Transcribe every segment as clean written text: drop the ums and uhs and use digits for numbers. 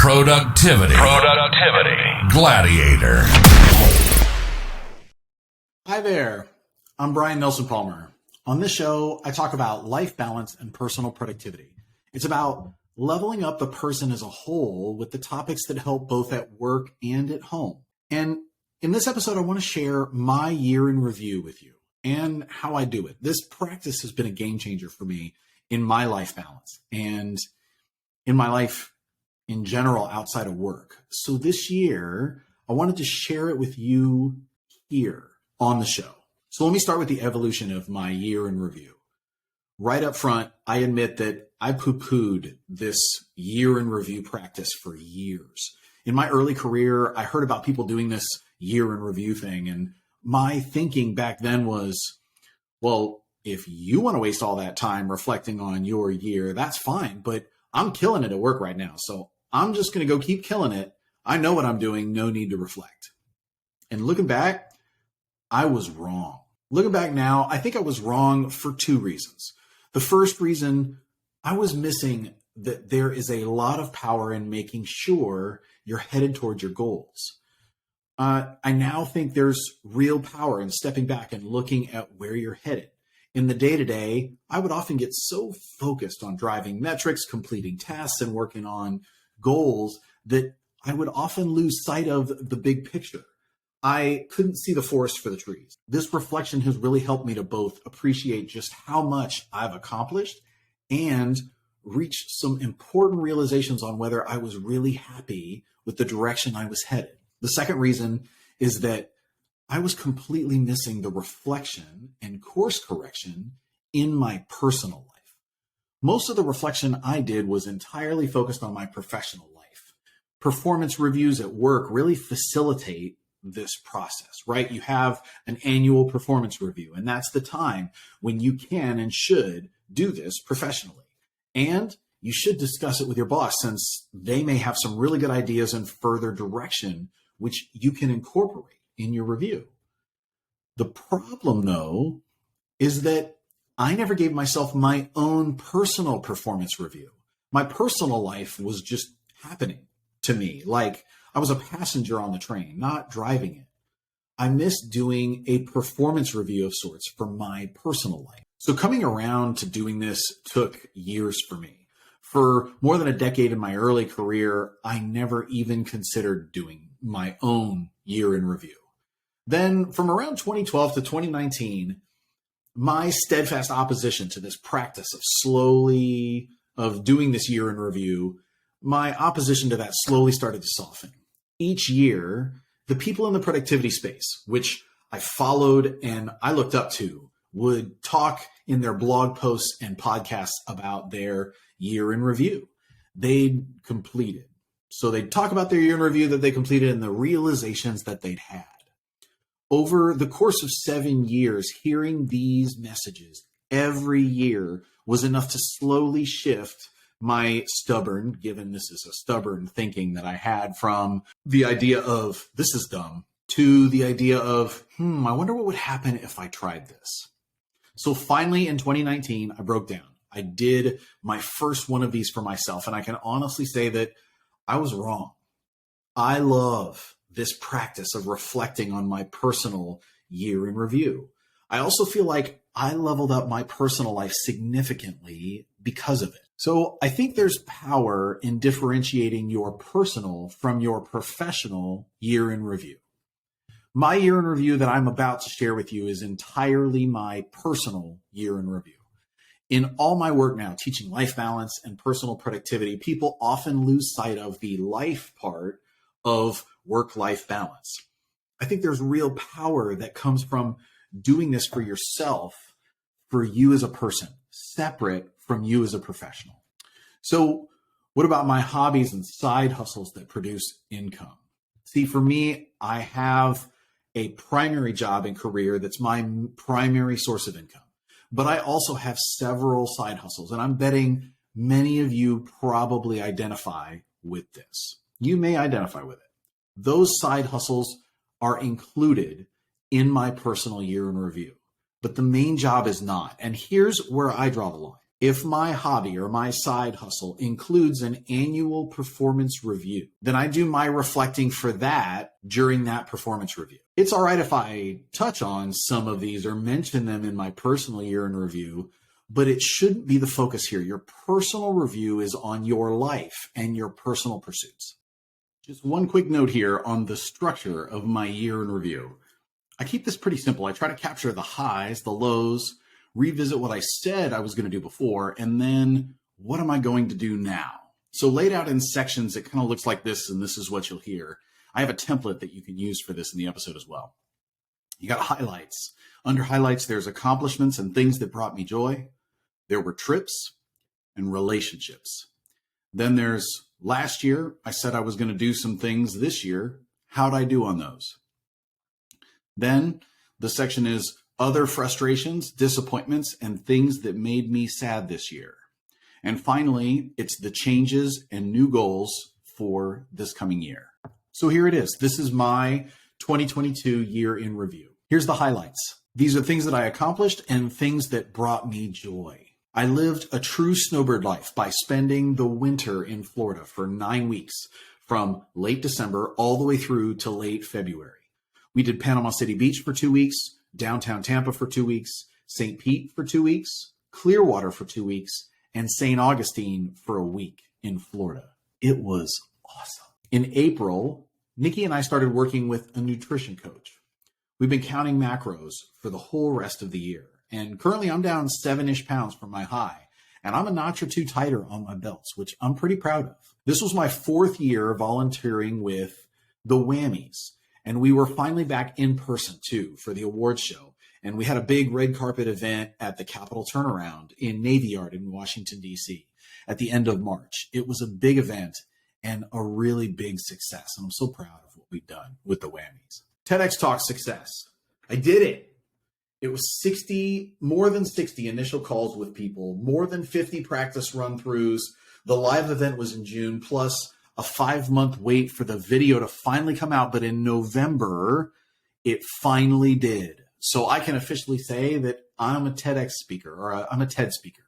Productivity. Gladiator. Hi there. I'm Brian Nelson Palmer. On this show, I talk about life balance and personal productivity. It's about leveling up the person as a whole with the topics that help both at work and at home. And in this episode, I want to share my year in review with you and how I do it. This practice has been a game changer for me in my life balance and in my life in general outside of work. So this year, I wanted to share it with you here on the show. So let me start with the evolution of my year in review. Right up front, I admit that I poo-pooed this year in review practice for years. In my early career, I heard about people doing this year in review thing. And my thinking back then was, well, if you want to waste all that time reflecting on your year, that's fine. But I'm killing it at work right now. So I'm just going to go keep killing it. I know what I'm doing. No need to reflect. And looking back, I was wrong. Looking back now, I think I was wrong for two reasons. The first reason, I was missing that there is a lot of power in making sure you're headed towards your goals. I now think there's real power in stepping back and looking at where you're headed. In the day-to-day, I would often get so focused on driving metrics, completing tasks, and working on goals that I would often lose sight of the big picture. I couldn't see the forest for the trees. This reflection has really helped me to both appreciate just how much I've accomplished and reach some important realizations on whether I was really happy with the direction I was headed. The second reason is that I was completely missing the reflection and course correction in my personal life. Most of the reflection I did was entirely focused on my professional life. Performance reviews at work really facilitate this process, right? You have an annual performance review, and that's the time when you can and should do this professionally. And you should discuss it with your boss, since they may have some really good ideas and further direction, which you can incorporate in your review. The problem, though, is that I never gave myself my own personal performance review. My personal life was just happening to me, like I was a passenger on the train, not driving it. I missed doing a performance review of sorts for my personal life. So coming around to doing this took years for me. For more than a decade in my early career, I never even considered doing my own year in review. Then from around 2012 to 2019, my steadfast opposition to this practice of doing this year in review, my opposition to that slowly started to soften. Each year, the people in the productivity space, which I followed and I looked up to, would talk in their blog posts and podcasts about their year in review they'd completed. So they'd talk about their year in review that they completed and the realizations that they'd had. Over the course of 7 years, hearing these messages every year was enough to slowly shift my stubborn, given this is a stubborn thinking that I had, from the idea of this is dumb to the idea of, I wonder what would happen if I tried this. So finally in 2019, I broke down. I did my first one of these for myself, and I can honestly say that I was wrong. I love this practice of reflecting on my personal year in review. I also feel like I leveled up my personal life significantly because of it. So I think there's power in differentiating your personal from your professional year in review. My year in review that I'm about to share with you is entirely my personal year in review. In all my work now, teaching life balance and personal productivity, people often lose sight of the life part of work-life balance. I think there's real power that comes from doing this for yourself, for you as a person, separate from you as a professional. So what about my hobbies and side hustles that produce income? See, for me, I have a primary job and career that's my primary source of income. But I also have several side hustles, and I'm betting many of you probably identify with this. You may identify with it. Those side hustles are included in my personal year in review, but the main job is not. And here's where I draw the line. If my hobby or my side hustle includes an annual performance review, then I do my reflecting for that during that performance review. It's all right if I touch on some of these or mention them in my personal year in review, but it shouldn't be the focus here. Your personal review is on your life and your personal pursuits. Just one quick note here on the structure of my year in review. I keep this pretty simple. I try to capture the highs, the lows, revisit what I said I was going to do before, and then what am I going to do now? So laid out in sections, it kind of looks like this, and this is what you'll hear. I have a template that you can use for this in the episode as well. You got highlights. Under highlights, there's accomplishments and things that brought me joy. There were trips and relationships. Then there's last year, I said I was going to do some things this year. How'd I do on those? Then the section is other frustrations, disappointments, and things that made me sad this year. And finally, it's the changes and new goals for this coming year. So here it is. This is my 2022 year in review. Here's the highlights. These are things that I accomplished and things that brought me joy. I lived a true snowbird life by spending the winter in Florida for 9 weeks, from late December all the way through to late February. We did Panama City Beach for 2 weeks, downtown Tampa for 2 weeks, St. Pete for 2 weeks, Clearwater for 2 weeks, and St. Augustine for a week in Florida. It was awesome. In April, Nikki and I started working with a nutrition coach. We've been counting macros for the whole rest of the year. And currently I'm down 7-ish pounds from my high. And I'm a notch or two tighter on my belts, which I'm pretty proud of. This was my 4th year volunteering with the Whammies. And we were finally back in person too for the awards show. And we had a big red carpet event at the Capitol Turnaround in Navy Yard in Washington, D.C. at the end of March. It was a big event and a really big success. And I'm so proud of what we've done with the Whammies. TEDx Talk success. I did it. It was more than 60 initial calls with people, more than 50 practice run-throughs. The live event was in June, plus a 5-month wait for the video to finally come out. But in November, it finally did. So I can officially say that I'm a TEDx speaker, or I'm a TED speaker.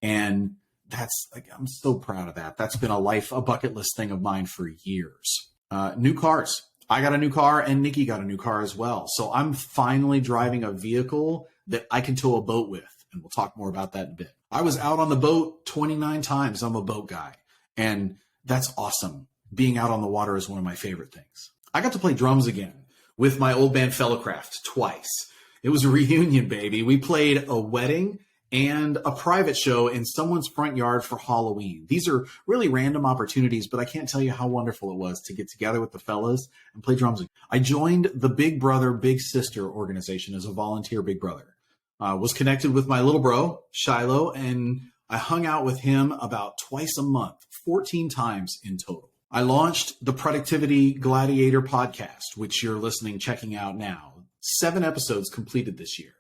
And that's like, I'm so proud of that. That's been a bucket list thing of mine for years. New cars. I got a new car and Nikki got a new car as well. So I'm finally driving a vehicle that I can tow a boat with. And we'll talk more about that in a bit. I was out on the boat 29 times. I'm a boat guy. And that's awesome. Being out on the water is one of my favorite things. I got to play drums again with my old band Fellowcraft twice. It was a reunion, baby. We played a wedding and a private show in someone's front yard for Halloween. These are really random opportunities, but I can't tell you how wonderful it was to get together with the fellas and play drums. I joined the Big Brother, Big Sister organization as a volunteer Big Brother. Was connected with my little bro, Shiloh, and I hung out with him about twice a month, 14 times in total. I launched the Productivity Gladiator podcast, which you're checking out now. 7 episodes completed this year.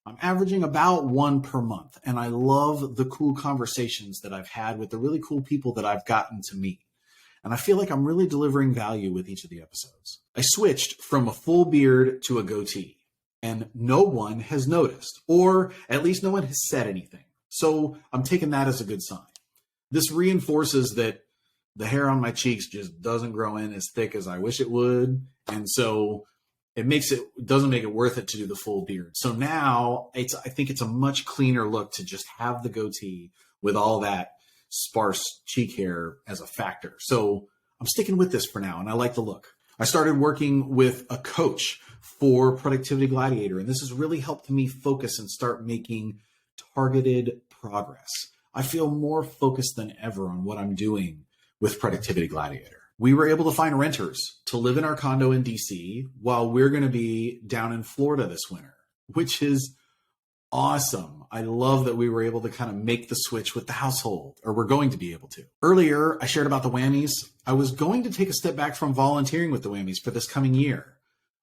I'm averaging about 1 per month, and I love the cool conversations that I've had with the really cool people that I've gotten to meet. And I feel like I'm really delivering value with each of the episodes. I switched from a full beard to a goatee, and no one has noticed, or at least no one has said anything. So I'm taking that as a good sign. This reinforces that the hair on my cheeks just doesn't grow in as thick as I wish it would. And so it doesn't make it worth it to do the full beard. So now I think it's a much cleaner look to just have the goatee with all that sparse cheek hair as a factor. So I'm sticking with this for now, and I like the look. I started working with a coach for Productivity Gladiator, and this has really helped me focus and start making targeted progress. I feel more focused than ever on what I'm doing with Productivity Gladiator. We were able to find renters to live in our condo in DC while we're going to be down in Florida this winter, which is awesome. I love that we were able to kind of make the switch with the household, or we're going to be able to. Earlier, I shared about the Whammies. I was going to take a step back from volunteering with the Whammies for this coming year,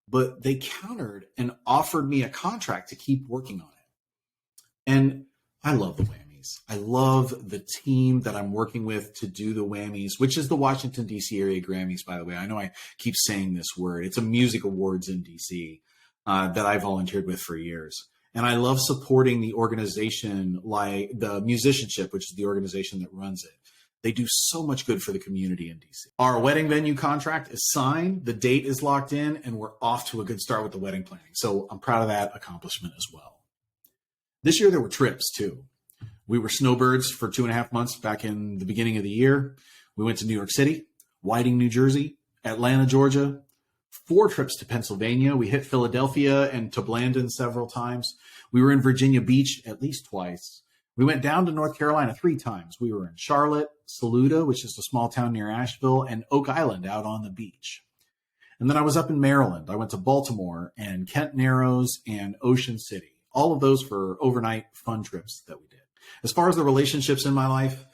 but they countered and offered me a contract to keep working on it. And I love the Whammies. I love the team that I'm working with to do the Whammies, which is the Washington, D.C. area Grammys, by the way. I know I keep saying this word. It's a music awards in D.C. That I volunteered with for years. And I love supporting the organization, like the Musicianship, which is the organization that runs it. They do so much good for the community in DC. Our wedding venue contract is signed, the date is locked in, and we're off to a good start with the wedding planning. So I'm proud of that accomplishment as well. This year there were trips too. We were snowbirds for 2.5 months back in the beginning of the year. We went to New York City, Whiting, New Jersey, Atlanta, Georgia, 4 trips to Pennsylvania. We hit Philadelphia and to Blandon several times. We were in Virginia Beach at least twice. We went down to North Carolina 3 times. We were in Charlotte, Saluda, which is a small town near Asheville, and Oak Island out on the beach. And then I was up in Maryland. I went to Baltimore and Kent Narrows and Ocean City. All of those for overnight fun trips that we did. As far as the relationships in my life,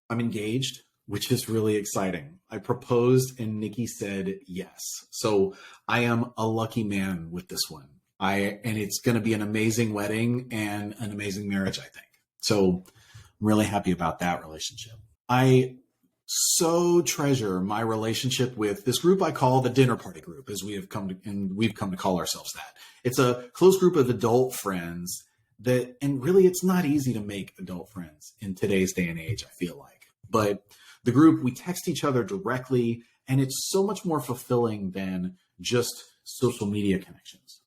I'm engaged, which is really exciting. I proposed and Nikki said yes. So I am a lucky man with this one. And it's going to be an amazing wedding and an amazing marriage, I think. So I'm really happy about that relationship. I so treasure my relationship with this group I call the dinner party group, as we've come to call ourselves that. It's a close group of adult friends and really it's not easy to make adult friends in today's day and age, I feel like. But the group, we text each other directly, and it's so much more fulfilling than just social media connections.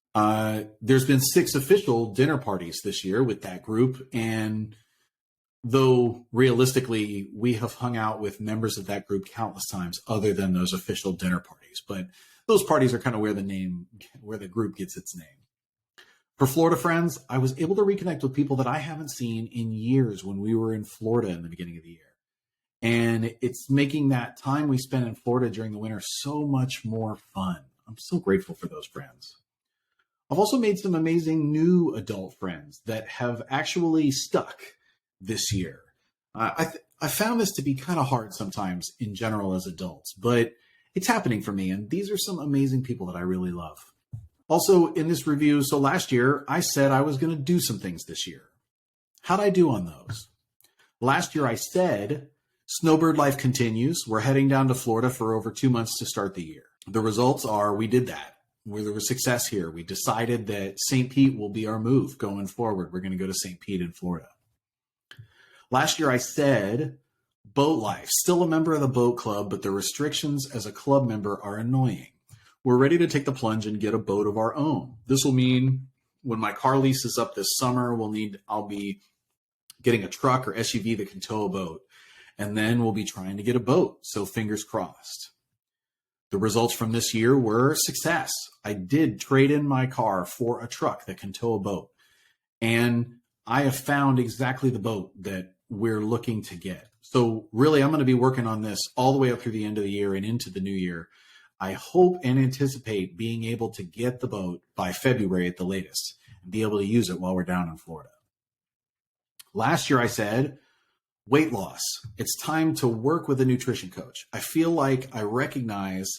There's been 6 official dinner parties this year with that group, and though realistically we have hung out with members of that group countless times other than those official dinner parties, but those parties are kind of where the group gets its name. For Florida friends, I was able to reconnect with people that I haven't seen in years when we were in Florida in the beginning of the year. And it's making that time we spent in Florida during the winter so much more fun. I'm so grateful for those friends. I've also made some amazing new adult friends that have actually stuck this year. I found this to be kind of hard sometimes in general as adults, but it's happening for me. And these are some amazing people that I really love. Also in this review, so last year I said I was going to do some things this year. How'd I do on those? Last year I said, snowbird life continues. We're heading down to Florida for over 2 months to start the year. The results are we did that. Where there was success here. We decided that St. Pete will be our move going forward. We're going to go to St. Pete in Florida. Last year I said boat life, still a member of the boat club, but the restrictions as a club member are annoying. We're ready to take the plunge and get a boat of our own. This will mean when my car lease is up this summer, I'll be getting a truck or SUV that can tow a boat. And then we'll be trying to get a boat. So fingers crossed. The results from this year were success. I did trade in my car for a truck that can tow a boat. And I have found exactly the boat that we're looking to get. So really, I'm going to be working on this all the way up through the end of the year and into the new year. I hope and anticipate being able to get the boat by February at the latest and be able to use it while we're down in Florida. Last year, I said, weight loss. It's time to work with a nutrition coach. I feel like I recognize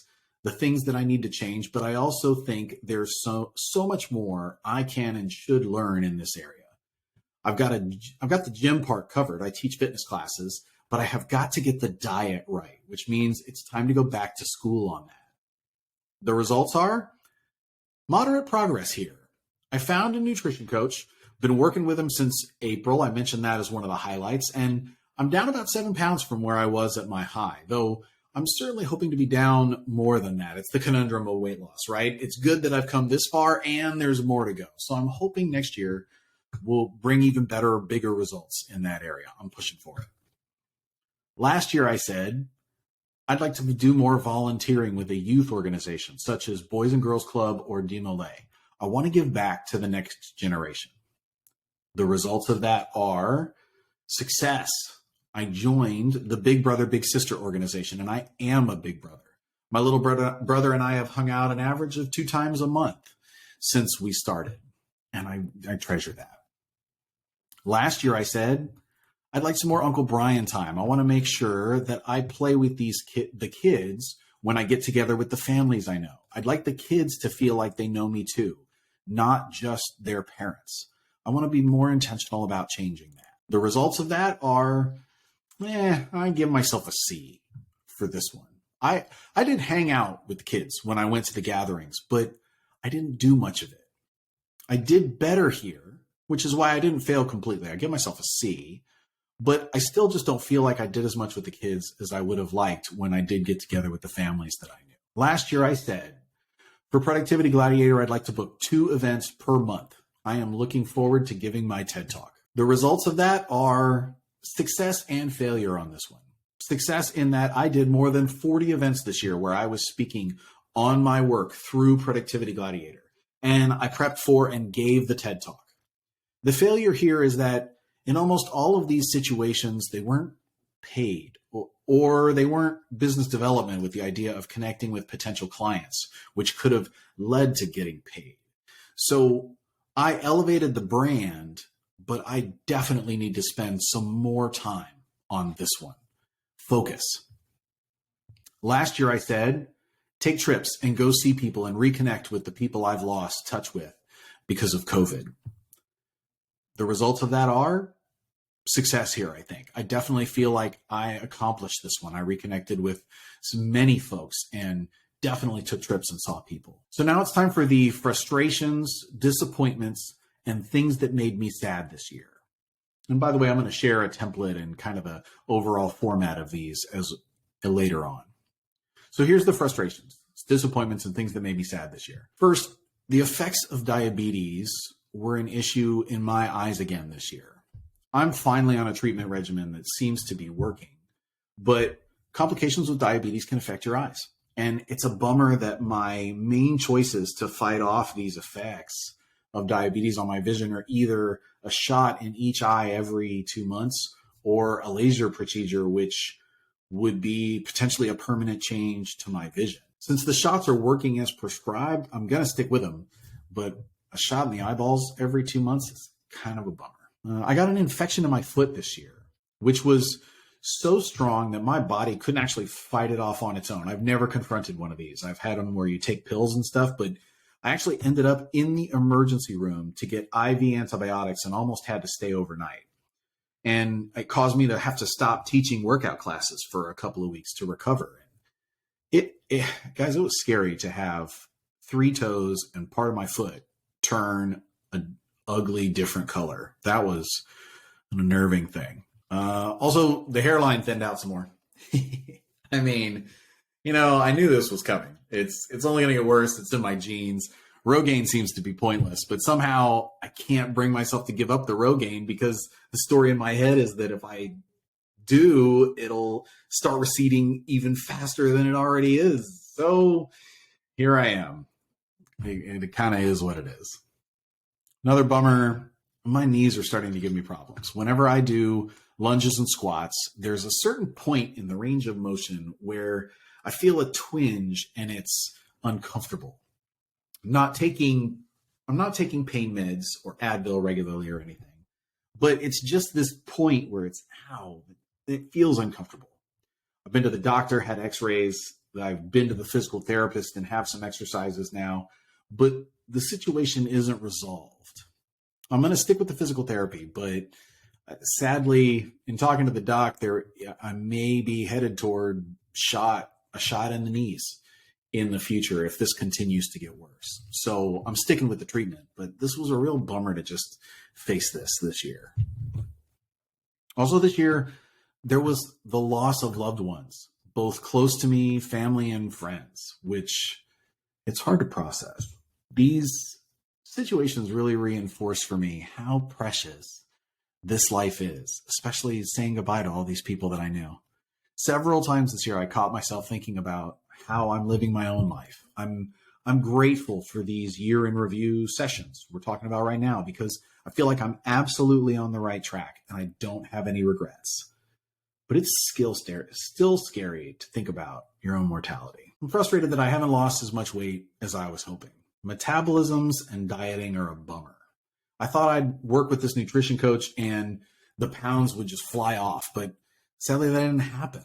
the things that I need to change, but I also think there's so much more I can and should learn in this area. I've got the gym part covered. I teach fitness classes, but I have got to get the diet right, which means it's time to go back to school on that. The results are moderate progress here. I found a nutrition coach, been working with him since April. I mentioned that as one of the highlights, and I'm down about 7 pounds from where I was at my high, though I'm certainly hoping to be down more than that. It's the conundrum of weight loss, right? It's good that I've come this far and there's more to go. So I'm hoping next year will bring even better, bigger results in that area. I'm pushing for it. Last year I said, I'd like to do more volunteering with a youth organization, such as Boys and Girls Club or DeMolay. I want to give back to the next generation. The results of that are success. I joined the Big Brother, Big Sister organization, and I am a big brother. My little brother and I have hung out an average of 2 times a month since we started, and I treasure that. Last year I said, I'd like some more Uncle Brian time. I want to make sure that I play with the kids when I get together with the families I know. I'd like the kids to feel like they know me too, not just their parents. I want to be more intentional about changing that. The results of that are, I give myself a C for this one. I did hang out with the kids when I went to the gatherings, but I didn't do much of it. I did better here, which is why I didn't fail completely. I give myself a C, but I still just don't feel like I did as much with the kids as I would have liked when I did get together with the families that I knew. Last year, I said, for Productivity Gladiator, I'd like to book 2 events per month. I am looking forward to giving my TED Talk. The results of that are success and failure on this one. Success in that I did more than 40 events this year where I was speaking on my work through Productivity Gladiator, and I prepped for and gave the TED Talk. The failure here is that in almost all of these situations, they weren't paid or they weren't business development with the idea of connecting with potential clients, which could have led to getting paid. So I elevated the brand, but I definitely need to spend some more time on this one. Focus. Last year I said, take trips and go see people and reconnect with the people I've lost touch with because of COVID. The results of that are success here, I think. I definitely feel like I accomplished this one. I reconnected with many folks and definitely took trips and saw people. So now it's time for the frustrations, disappointments, and things that made me sad this year. And by the way, I'm going to share a template and kind of the overall format of these as later on. So here's the frustrations, disappointments, and things that made me sad this year. First, the effects of diabetes were an issue in my eyes again this year. I'm finally on a treatment regimen that seems to be working, but complications with diabetes can affect your eyes. And it's a bummer that my main choices to fight off these effects of diabetes on my vision are either a shot in each eye every 2 months or a laser procedure, which would be potentially a permanent change to my vision. Since the shots are working as prescribed, I'm going to stick with them, but a shot in the eyeballs every 2 months is kind of a bummer. I got an infection in my foot this year, which was so strong that my body couldn't actually fight it off on its own. I've never confronted one of these. I've had them where you take pills and stuff, but I actually ended up in the emergency room to get IV antibiotics and almost had to stay overnight. And it caused me to have to stop teaching workout classes for a couple of weeks to recover. Guys, it was scary to have 3 toes and part of my foot turn an ugly different color. That was an unnerving thing. Also, the hairline thinned out some more. I mean, I knew this was coming. It's only going to get worse. It's in my genes. Rogaine seems to be pointless, but somehow I can't bring myself to give up the Rogaine because the story in my head is that if I do, it'll start receding even faster than it already is. So here I am. It kind of is what it is. Another bummer, my knees are starting to give me problems. Whenever I do lunges and squats, there's a certain point in the range of motion where I feel a twinge and it's uncomfortable. I'm not taking pain meds or Advil regularly or anything, but it's just this point where it's, it feels uncomfortable. I've been to the doctor, had x-rays, I've been to the physical therapist and have some exercises now, but the situation isn't resolved. I'm going to stick with the physical therapy, but sadly, in talking to the doc, I may be headed toward a shot in the knees in the future if this continues to get worse. So I'm sticking with the treatment, but this was a real bummer to just face this year. Also this year, there was the loss of loved ones, both close to me, family, and friends, which it's hard to process. These situations really reinforced for me how precious this life is, especially saying goodbye to all these people that I knew. Several times this year, I caught myself thinking about how I'm living my own life. I'm grateful for these year in review sessions we're talking about right now because I feel like I'm absolutely on the right track and I don't have any regrets. But it's still scary to think about your own mortality. I'm frustrated that I haven't lost as much weight as I was hoping. Metabolisms and dieting are a bummer. I thought I'd work with this nutrition coach and the pounds would just fly off, but sadly that didn't happen.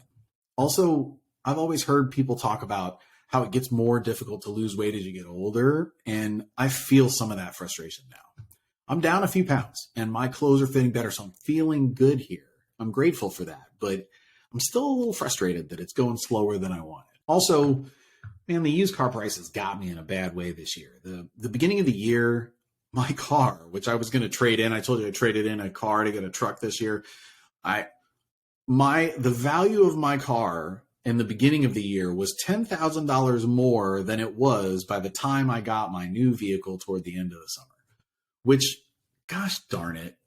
Also, I've always heard people talk about how it gets more difficult to lose weight as you get older, and I feel some of that frustration now. I'm down a few pounds and my clothes are fitting better, so I'm feeling good here. I'm grateful for that, but I'm still a little frustrated that it's going slower than I wanted. Also, man, the used car prices got me in a bad way this year. The beginning of the year, my car, which I was going to trade in. I told you I traded in a car to get a truck this year. The value of my car in the beginning of the year was $10,000 more than it was by the time I got my new vehicle toward the end of the summer, which, gosh darn it,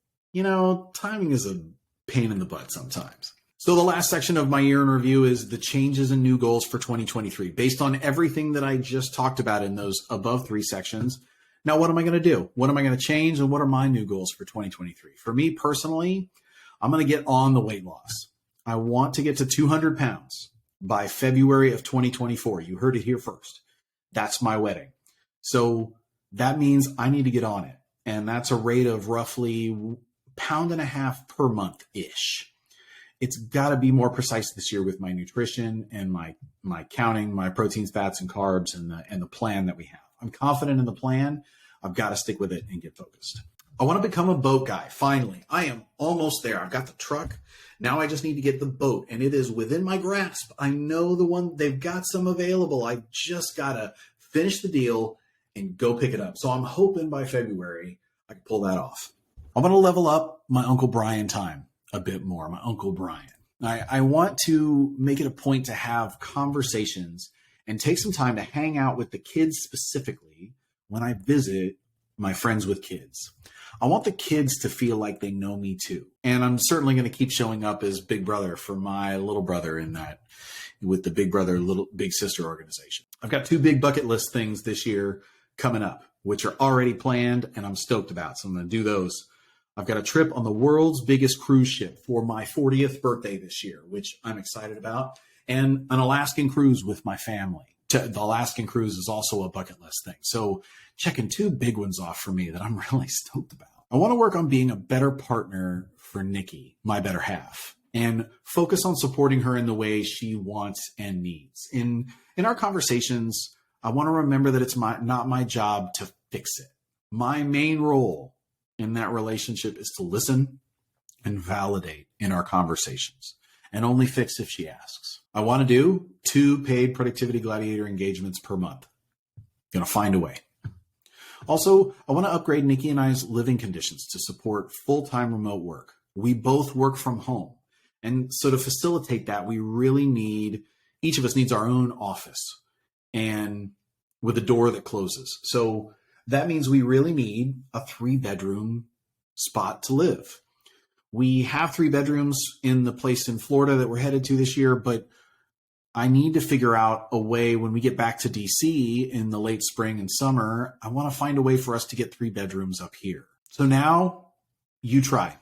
timing is a pain in the butt sometimes. So the last section of my year in review is the changes and new goals for 2023. Based on everything that I just talked about in those above 3 sections, now what am I going to do? What am I going to change? And what are my new goals for 2023? For me personally, I'm going to get on the weight loss. I want to get to 200 pounds by February of 2024. You heard it here first. That's my wedding. So that means I need to get on it. And that's a rate of roughly 1.5 pounds per month-ish. It's got to be more precise this year with my nutrition and my counting, my proteins, fats, and carbs, and the plan that we have. I'm confident in the plan. I've got to stick with it and get focused. I want to become a boat guy. Finally, I am almost there. I've got the truck. Now I just need to get the boat, and it is within my grasp. I know the one, they've got some available. I just got to finish the deal and go pick it up. So I'm hoping by February I can pull that off. I'm going to level up my Uncle Brian time a bit more, my Uncle Brian. I want to make it a point to have conversations and take some time to hang out with the kids specifically when I visit my friends with kids. I want the kids to feel like they know me too. And I'm certainly going to keep showing up as big brother for my little brother with the Big Brother, Big Sister organization. I've got 2 big bucket list things this year coming up, which are already planned and I'm stoked about. So I'm going to do those. I've got a trip on the world's biggest cruise ship for my 40th birthday this year, which I'm excited about, and an Alaskan cruise with my family. The Alaskan cruise is also a bucket list thing. So checking 2 big ones off for me that I'm really stoked about. I want to work on being a better partner for Nikki, my better half, and focus on supporting her in the way she wants and needs. In our conversations, I want to remember that it's not my job to fix it. My main role in that relationship is to listen and validate in our conversations, and only fix if she asks. I want to do 2 paid Productivity Gladiator engagements per month. Gonna find a way. Also, I want to upgrade Nikki and I's living conditions to support full-time remote work. We both work from home. And so to facilitate that, we really each of us needs our own office and with a door that closes. So that means we really need a 3-bedroom spot to live. We have 3 bedrooms in the place in Florida that we're headed to this year, but I need to figure out a way when we get back to DC in the late spring and summer. I want to find a way for us to get 3 bedrooms up here. So now you try.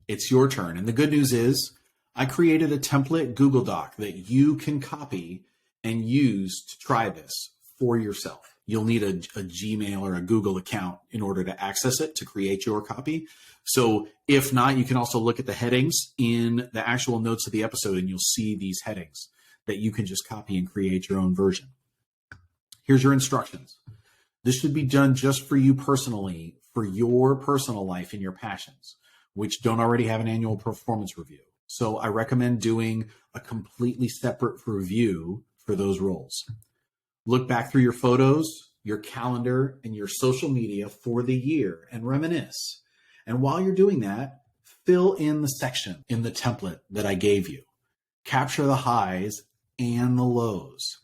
It's your turn. And the good news is I created a template Google Doc that you can copy and use to try this for yourself. You'll need a Gmail or a Google account in order to access it to create your copy. So if not, you can also look at the headings in the actual notes of the episode and you'll see these headings that you can just copy and create your own version. Here's your instructions. This should be done just for you personally, for your personal life and your passions, which don't already have an annual performance review. So I recommend doing a completely separate review for those roles. Look back through your photos, your calendar, and your social media for the year and reminisce. And while you're doing that, fill in the section in the template that I gave you. Capture the highs and the lows.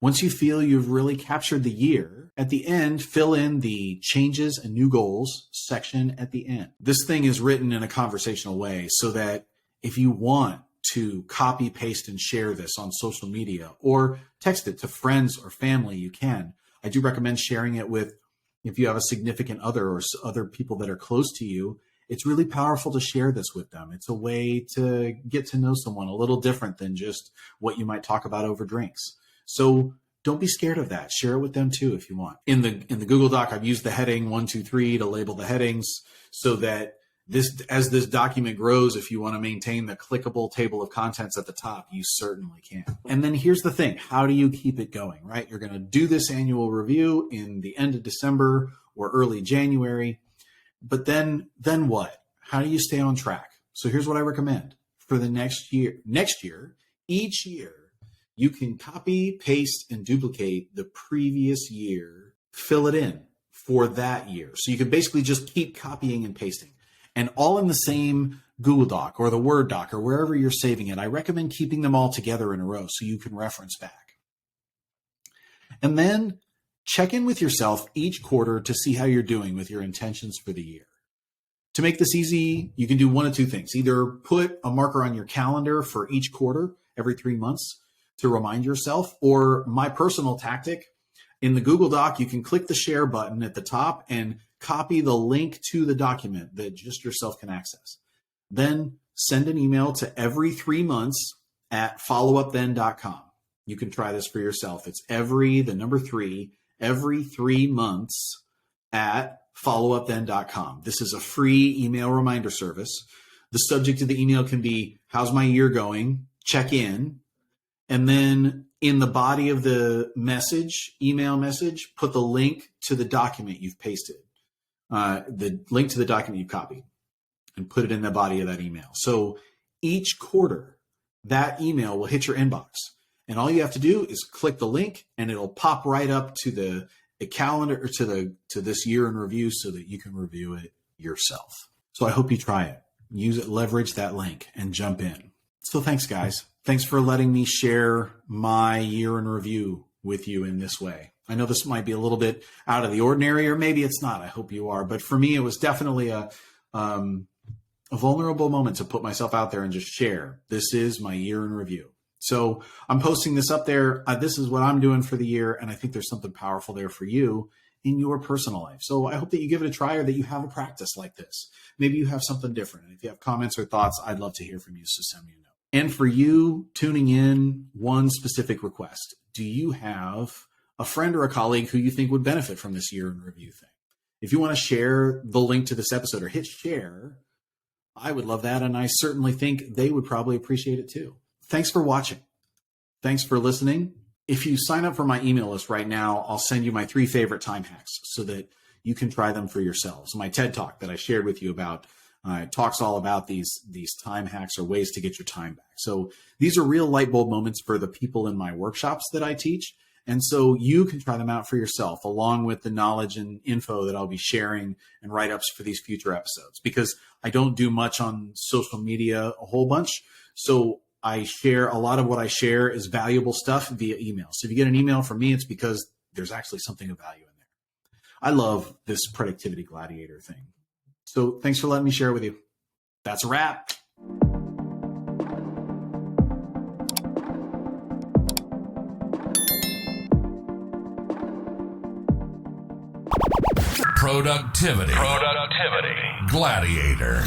Once you feel you've really captured the year, at the end, fill in the changes and new goals section at the end. This thing is written in a conversational way so that if you want to copy, paste, and share this on social media or text it to friends or family, you can. I do recommend sharing it with, if you have a significant other or other people that are close to you. It's really powerful to share this with them. It's a way to get to know someone a little different than just what you might talk about over drinks. So don't be scared of that. Share it with them too if you want. In the Google Doc, I've used the heading 1, 2, 3 to label the headings so that as this document grows, if you want to maintain the clickable table of contents at the top, you certainly can. And then here's the thing. How do you keep it going, right? You're going to do this annual review in the end of December or early January. But then what? How do you stay on track? So here's what I recommend for the next year. Each year, you can copy, paste, and duplicate the previous year, fill it in, for that year. So you can basically just keep copying and pasting, and all in the same Google Doc or the Word doc or wherever you're saving it. I recommend keeping them all together in a row so you can reference back. And then check in with yourself each quarter to see how you're doing with your intentions for the year. To make this easy, you can do one of two things. Either put a marker on your calendar for each quarter every 3 months to remind yourself, or my personal tactic, in the Google Doc, you can click the share button at the top and copy the link to the document that just yourself can access. Then send an email to every 3 months at followupthen.com. You can try this for yourself. It's every 3 months at followupthen.com. This is a free email reminder service. The subject of the email can be, how's my year going? Check in. And then in the body of the message, email message, put the link to the document you've pasted, the link to the document you've copied, and put it in the body of that email. So each quarter, that email will hit your inbox. And all you have to do is click the link and it'll pop right up to the calendar or to this year in review so that you can review it yourself. So I hope you try it. Use it, leverage that link, and jump in. So thanks, guys. Thanks for letting me share my year in review with you in this way. I know this might be a little bit out of the ordinary, or maybe it's not. I hope you are. But for me, it was definitely a vulnerable moment to put myself out there and just share. This is my year in review. So I'm posting this up there. This is what I'm doing for the year. And I think there's something powerful there for you in your personal life. So I hope that you give it a try, or that you have a practice like this. Maybe you have something different. And if you have comments or thoughts, I'd love to hear from you. So send me a note. And for you tuning in, one specific request. Do you have a friend or a colleague who you think would benefit from this year in review thing? If you want to share the link to this episode or hit share, I would love that. And I certainly think they would probably appreciate it too. Thanks for watching. Thanks for listening. If you sign up for my email list right now, I'll send you my 3 favorite time hacks so that you can try them for yourselves. My TED Talk that I shared with you about talks all about these time hacks or ways to get your time back. So these are real light bulb moments for the people in my workshops that I teach. And so you can try them out for yourself, along with the knowledge and info that I'll be sharing and write-ups for these future episodes, because I don't do much on social media, a whole bunch. So I share a lot of what I share is valuable stuff via email. So if you get an email from me, it's because there's actually something of value in there. I love this productivity gladiator thing. So thanks for letting me share it with you. That's a wrap. Productivity. Gladiator.